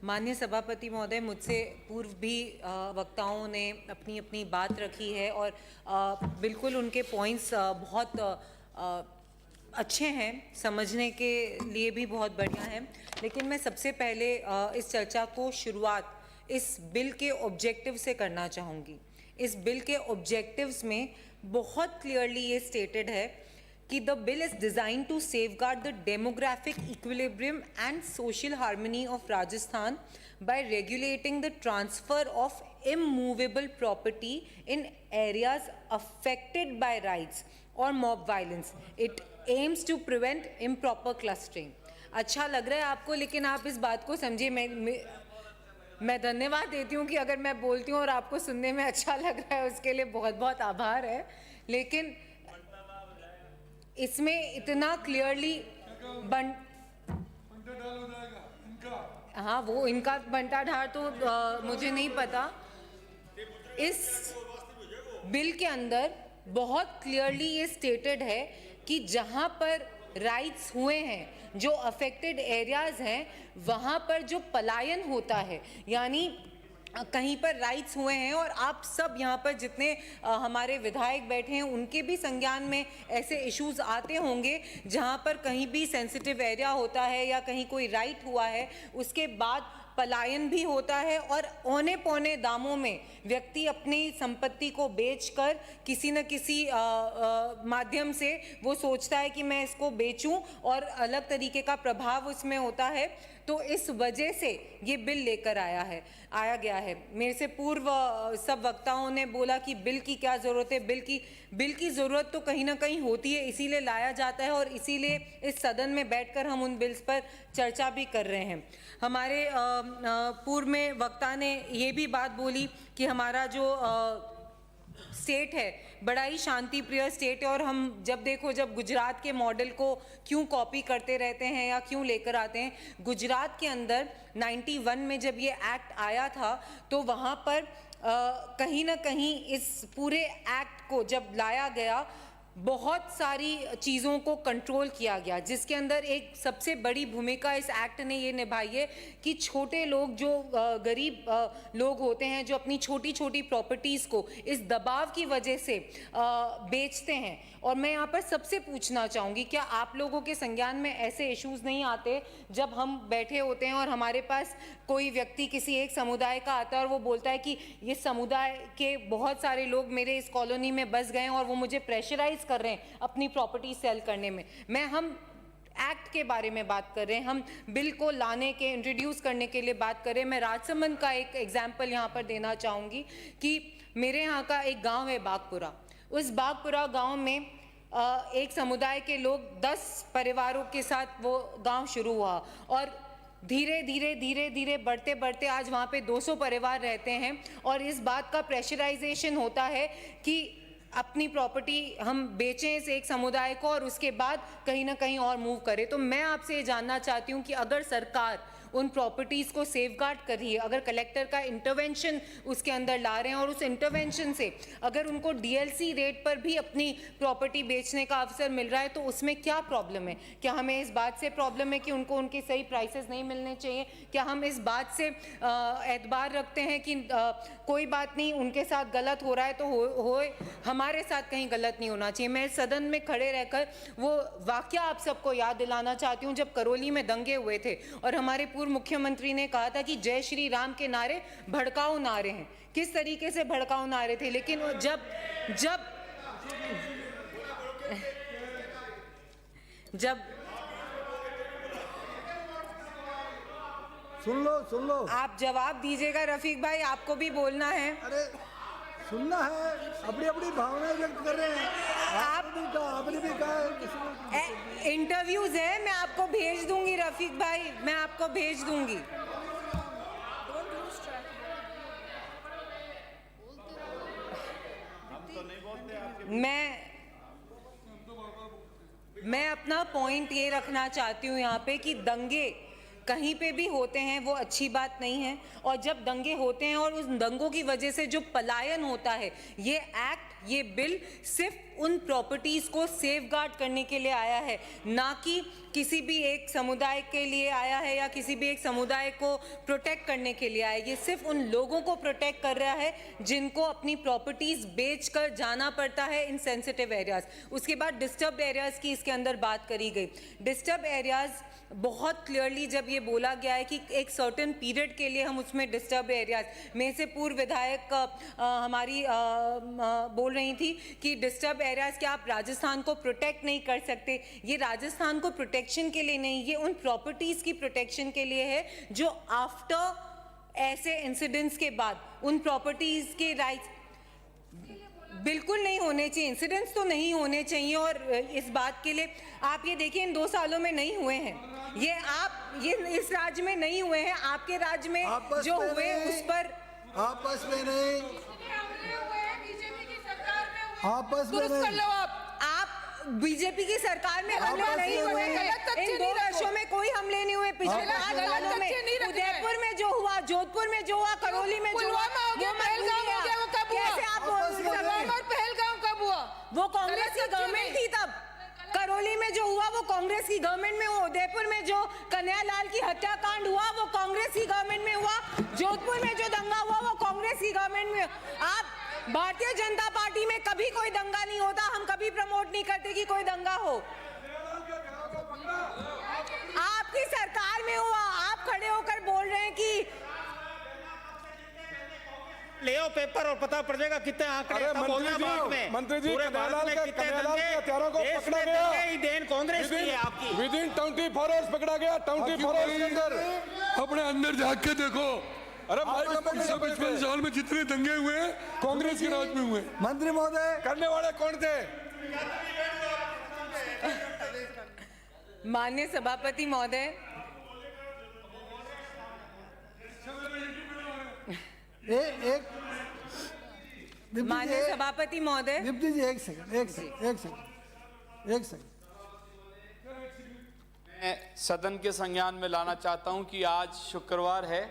माननीय सभापति महोदय, मुझसे पूर्व भी वक्ताओं ने अपनी अपनी बात रखी है और बिल्कुल उनके पॉइंट्स बहुत अच्छे हैं, समझने के लिए भी बहुत बढ़िया हैं। लेकिन मैं सबसे पहले इस चर्चा को शुरुआत इस बिल के ऑब्जेक्टिव से करना चाहूँगी। इस बिल के ऑब्जेक्टिव्स में बहुत क्लियरली ये स्टेटेड है कि the bill is designed to safeguard the demographic equilibrium and social harmony of Rajasthan by regulating the transfer of immovable property in areas affected by riots or mob violence. It aims to prevent improper clustering. अच्छा लग रहा है आपको, लेकिन आप इस बात को समझिए। मैं धन्यवाद देती हूँ कि अगर मैं बोलती हूँ और आपको सुनने में अच्छा लग रहा है, उसके लिए बहुत बहुत आभार है। लेकिन इसमें इतना क्लियरली हाँ, वो इनका बंटा ढार तो मुझे नहीं पता। इस बिल के अंदर बहुत क्लियरली ये स्टेटेड है कि जहाँ पर राइट्स हुए हैं, जो अफेक्टेड एरियाज हैं, वहाँ पर जो पलायन होता है, यानी कहीं पर राइट्स हुए हैं, और आप सब यहाँ पर जितने हमारे विधायक बैठे हैं उनके भी संज्ञान में ऐसे इश्यूज आते होंगे जहाँ पर कहीं भी सेंसिटिव एरिया होता है या कहीं कोई राइट हुआ है, उसके बाद पलायन भी होता है और औने पौने दामों में व्यक्ति अपनी संपत्ति को बेचकर किसी न किसी माध्यम से वो सोचता है कि मैं इसको बेचूं और अलग तरीके का प्रभाव उसमें होता है। तो इस वजह से ये बिल लेकर आया गया है। मेरे से पूर्व सब वक्ताओं ने बोला कि बिल की क्या ज़रूरत है। बिल की ज़रूरत तो कहीं ना कहीं होती है, इसीलिए लाया जाता है और इसीलिए इस सदन में बैठकर हम उन बिल्स पर चर्चा भी कर रहे हैं। हमारे पूर्व में वक्ता ने ये भी बात बोली कि हमारा जो स्टेट है बड़ा ही शांति प्रिय स्टेट है, और हम जब गुजरात के मॉडल को क्यों कॉपी करते रहते हैं या क्यों लेकर आते हैं। गुजरात के अंदर 91 में जब ये एक्ट आया था तो वहाँ पर कहीं ना कहीं इस पूरे एक्ट को जब लाया गया, बहुत सारी चीज़ों को कंट्रोल किया गया, जिसके अंदर एक सबसे बड़ी भूमिका इस एक्ट ने ये निभाई है कि छोटे लोग, जो गरीब लोग होते हैं, जो अपनी छोटी छोटी प्रॉपर्टीज़ को इस दबाव की वजह से बेचते हैं। और मैं यहाँ पर सबसे पूछना चाहूँगी, क्या आप लोगों के संज्ञान में ऐसे इश्यूज़ नहीं आते जब हम बैठे होते हैं और हमारे पास कोई व्यक्ति किसी एक समुदाय का आता है और वो बोलता है कि ये समुदाय के बहुत सारे लोग मेरे इस कॉलोनी में बस गए हैं और वो मुझे प्रेशराइज कर रहे हैं अपनी प्रॉपर्टी सेल करने में। हम एक्ट के बारे में बात कर रहे हैं, हम बिल को लाने के, इंट्रोड्यूस करने के लिए बात कर रहे हैं। मैं राजसमंद का एक एग्जाम्पल यहाँ पर देना चाहूँगी कि मेरे यहाँ का एक गांव है बागपुरा। उस बागपुरा गांव में एक समुदाय के लोग 10 परिवारों के साथ वो गांव शुरू हुआ और धीरे धीरे बढ़ते बढ़ते आज वहाँ पे 200 परिवार रहते हैं। और इस बात का प्रेशराइजेशन होता है कि अपनी प्रॉपर्टी हम बेचें इस एक समुदाय को और उसके बाद कहीं ना कहीं और मूव करें। तो मैं आपसे ये जानना चाहती हूँ कि अगर सरकार उन प्रॉपर्टीज़ को सेफगार्ड कर रही है, अगर कलेक्टर का इंटरवेंशन उसके अंदर ला रहे हैं और उस इंटरवेंशन से अगर उनको डीएलसी रेट पर भी अपनी प्रॉपर्टी बेचने का अवसर मिल रहा है, तो उसमें क्या प्रॉब्लम है? क्या हमें इस बात से प्रॉब्लम है कि उनको उनके सही प्राइसेस नहीं मिलने चाहिए? क्या हम इस बात से एतबार रखते हैं कि कोई बात नहीं, उनके साथ गलत हो रहा है तो होए, हमारे साथ कहीं गलत नहीं होना चाहिए? मैं सदन में खड़े रहकर वो वाकया आप सबको याद दिलाना चाहती हूँ जब करौली में दंगे हुए थे और हमारे पूर्व मुख्यमंत्री ने कहा था कि जय श्री राम के नारे भड़काऊ नारे हैं। किस तरीके से भड़काऊ नारे थे, लेकिन जब सुन लो आप जवाब दीजिएगा रफीक भाई, आपको भी बोलना है। अरे सुनना है, अपनी अपनी भावनाएं व्यक्त कर रहे हैं। आपने भी कहा इंटरव्यूज है, मैं आपको भेज दूंगी रफीक भाई, मैं आपको भेज दूंगी। मैं अपना पॉइंट ये रखना चाहती हूँ यहाँ पे कि दंगे कहीं पे भी होते हैं वो अच्छी बात नहीं है, और जब दंगे होते हैं और उस दंगों की वजह से जो पलायन होता है, ये एक्ट, ये बिल सिर्फ उन प्रॉपर्टीज को सेफगार्ड करने के लिए आया है, ना कि किसी भी एक समुदाय के लिए आया है या किसी भी एक समुदाय को प्रोटेक्ट करने के लिए आया है। ये सिर्फ उन लोगों को प्रोटेक्ट कर रहा है जिनको अपनी प्रॉपर्टीज बेचकर जाना पड़ता है इन सेंसिटिव एरियाज। उसके बाद डिस्टर्ब्ड एरियाज की इसके अंदर बात करी गई। डिस्टर्ब एरियाज बहुत क्लियरली जब ये बोला गया है कि एक सर्टेन पीरियड के लिए हम उसमें डिस्टर्ब एरियाज में से पूर्व विधायक हमारी बोल रही थी कि डिस्टर्ब एरियाज के आप राजस्थान को प्रोटेक्ट नहीं कर सकते। ये राजस्थान को प्रोटेक्शन के लिए नहीं, ये उन प्रॉपर्टीज की प्रोटेक्शन के लिए है जो आफ्टर ऐसे इंसिडेंट्स के बाद उन प्रॉपर्टीज के राइट्स बिल्कुल नहीं होने चाहिए। इंसिडेंट्स तो नहीं होने चाहिए। और इस बात के लिए आप ये देखिए, इन 2 सालों में नहीं हुए हैं ये इस राज्य में नहीं हुए हैं। आपके राज्य में जो हुए उस पर आपस में नहीं, आपस में दुरुस्त कर लो। आप बीजेपी की सरकार में हमले नहीं हुए हैं। इन 2 वर्षों में कोई हमले नहीं हुए। पिछले 5 सालों में उदयपुर में जो हुआ, जोधपुर में जो हुआ, करौली में जो हुआ, पहलगाम कब हुआ? वो कांग्रेस की गवर्नमेंट थी तब। करौली में जो हुआ वो कांग्रेस की गवर्नमेंट में हुआ। उदयपुर में जो कन्हैयालाल की हत्याकांड हुआ वो कांग्रेस की गवर्नमेंट में हुआ। जोधपुर में जो दंगा हुआ वो कांग्रेस की गवर्नमेंट में। आप भारतीय जनता पार्टी में कभी कोई दंगा नहीं होता। हम कभी प्रमोट नहीं करते कि कोई दंगा हो। आपकी सरकार में हुआ। आप खड़े होकर बोल रहे हैं कि ले आओ पेपर और पता पड़ जाएगा कितने आंकड़े। मंत्री जी, पूरे भारत में कितने हत्यारों को पकड़ा गया। देन कांग्रेस की है आपकी। विदिन 24 आवर्स पकड़ा गया। 24 आवर्स के अंदर अपने अंदर झांक के देखो। अरे 55 साल में जितने दंगे हुए हैं कांग्रेस के राज में हुए। मंत्री महोदय, करने वाले कौन थे? माननीय सभापति महोदय, माननीय सभापति महोदय, दीप्ति जी एक सेकंड। मैं सदन के संज्ञान में लाना चाहता हूं कि आज शुक्रवार है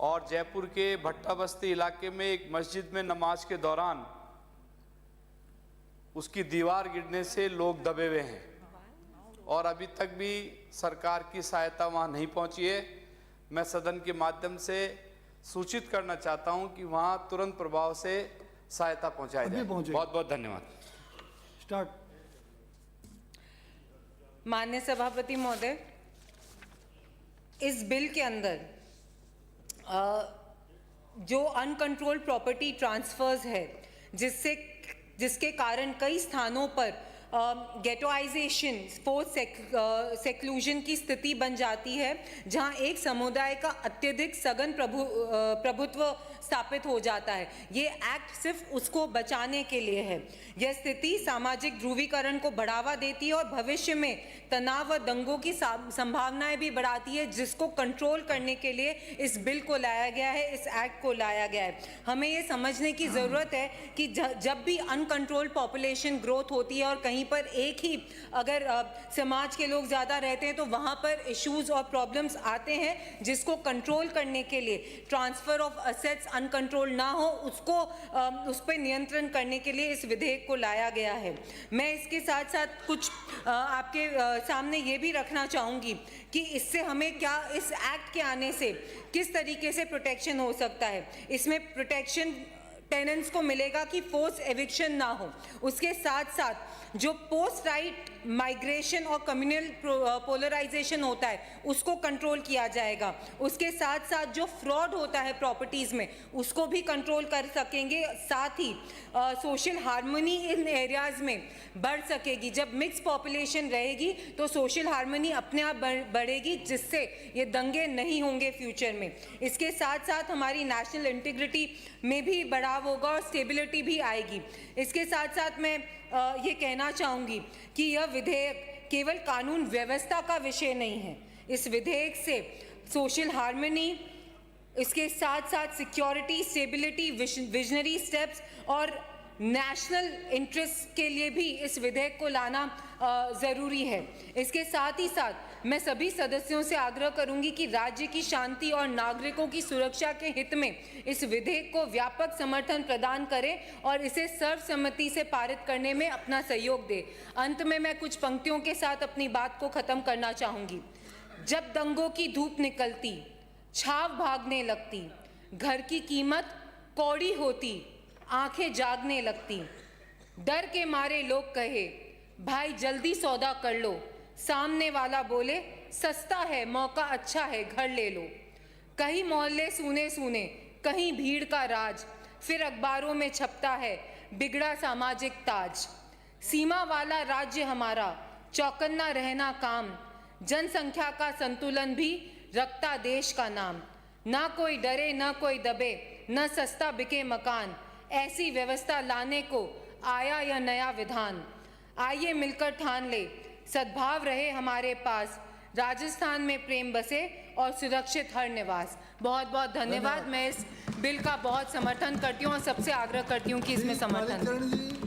और जयपुर के भट्टा बस्ती इलाके में एक मस्जिद में नमाज के दौरान उसकी दीवार गिरने से लोग दबे हुए हैं और अभी तक भी सरकार की सहायता वहां नहीं पहुंची है। मैं सदन के माध्यम से सूचित करना चाहता हूं कि वहां तुरंत प्रभाव से सहायता पहुंचाई जाए। बहुत बहुत धन्यवाद। स्टार्ट। माननीय सभापति महोदय, इस बिल के अंदर जो अनकंट्रोल्ड प्रॉपर्टी ट्रांसफर्स है जिसके कारण कई स्थानों पर गेटोइजेशन, फोर्स सेक्लूजन की स्थिति बन जाती है, जहां एक समुदाय का अत्यधिक सघन प्रभुत्व स्थापित हो जाता है। ये एक्ट सिर्फ उसको बचाने के लिए है। यह स्थिति सामाजिक ध्रुवीकरण को बढ़ावा देती है और भविष्य में तनाव व दंगों की संभावनाएं भी बढ़ाती है, जिसको कंट्रोल करने के लिए इस बिल को लाया गया है, इस एक्ट को लाया गया है। हमें ये समझने की ज़रूरत है कि जब भी अनकंट्रोल्ड पॉपुलेशन ग्रोथ होती है और कहीं पर एक ही अगर समाज के लोग ज़्यादा रहते हैं तो वहाँ पर इश्यूज़ और प्रॉब्लम्स आते हैं, जिसको कंट्रोल करने के लिए ट्रांसफ़र ऑफ असेट्स अनकंट्रोल ना हो, उस पर नियंत्रण करने के लिए इस विधेयक को लाया गया है। मैं इसके साथ साथ कुछ आपके सामने ये भी रखना चाहूँगी कि इससे हमें क्या, इस एक्ट के आने से किस तरीके से प्रोटेक्शन हो सकता है। इसमें प्रोटेक्शन टेनेंट्स को मिलेगा कि फोर्स एविक्शन ना हो। उसके साथ साथ जो पोस्ट राइट माइग्रेशन और कम्युनल पोलराइजेशन होता है उसको कंट्रोल किया जाएगा। उसके साथ साथ जो फ्रॉड होता है प्रॉपर्टीज़ में उसको भी कंट्रोल कर सकेंगे। साथ ही सोशल हार्मनी इन एरियाज़ में बढ़ सकेगी। जब मिक्स पॉपुलेशन रहेगी तो सोशल हार्मनी अपने आप बढ़ेगी, जिससे ये दंगे नहीं होंगे फ्यूचर में। इसके साथ साथ हमारी नेशनल इंटीग्रिटी में भी बढ़ाव होगा और स्टेबिलिटी भी आएगी। इसके साथ साथ मैं ये कहना चाहूँगी कि यह विधेयक केवल कानून व्यवस्था का विषय नहीं है। इस विधेयक से सोशल हार्मनी, इसके साथ साथ सिक्योरिटी, स्टेबिलिटी, विजनरी स्टेप्स और नेशनल इंटरेस्ट के लिए भी इस विधेयक को लाना ज़रूरी है। इसके साथ ही साथ मैं सभी सदस्यों से आग्रह करूंगी कि राज्य की शांति और नागरिकों की सुरक्षा के हित में इस विधेयक को व्यापक समर्थन प्रदान करें और इसे सर्वसम्मति से पारित करने में अपना सहयोग दें। अंत में मैं कुछ पंक्तियों के साथ अपनी बात को खत्म करना चाहूंगी। जब दंगों की धूप निकलती, छाव भागने लगती, घर की कीमत कौड़ी होती, आंखें जागने लगती, डर के मारे लोग कहे भाई जल्दी सौदा कर लो, सामने वाला बोले सस्ता है, मौका अच्छा है, घर ले लो। कहीं मोहल्ले सूने सूने, कहीं भीड़ का राज, फिर अखबारों में छपता है बिगड़ा सामाजिक ताज। सीमा वाला राज्य हमारा, चौकन्ना रहना काम, जनसंख्या का संतुलन भी रखता देश का नाम। ना कोई डरे ना कोई दबे, न सस्ता बिके मकान, ऐसी व्यवस्था लाने को आया यह नया विधान। आइए मिलकर ठान ले, सद्भाव रहे हमारे पास, राजस्थान में प्रेम बसे और सुरक्षित हर निवास। बहुत बहुत धन्यवाद। मैं इस बिल का बहुत समर्थन करती हूँ और सबसे आग्रह करती हूँ कि इसमें समर्थन कालीचरण जी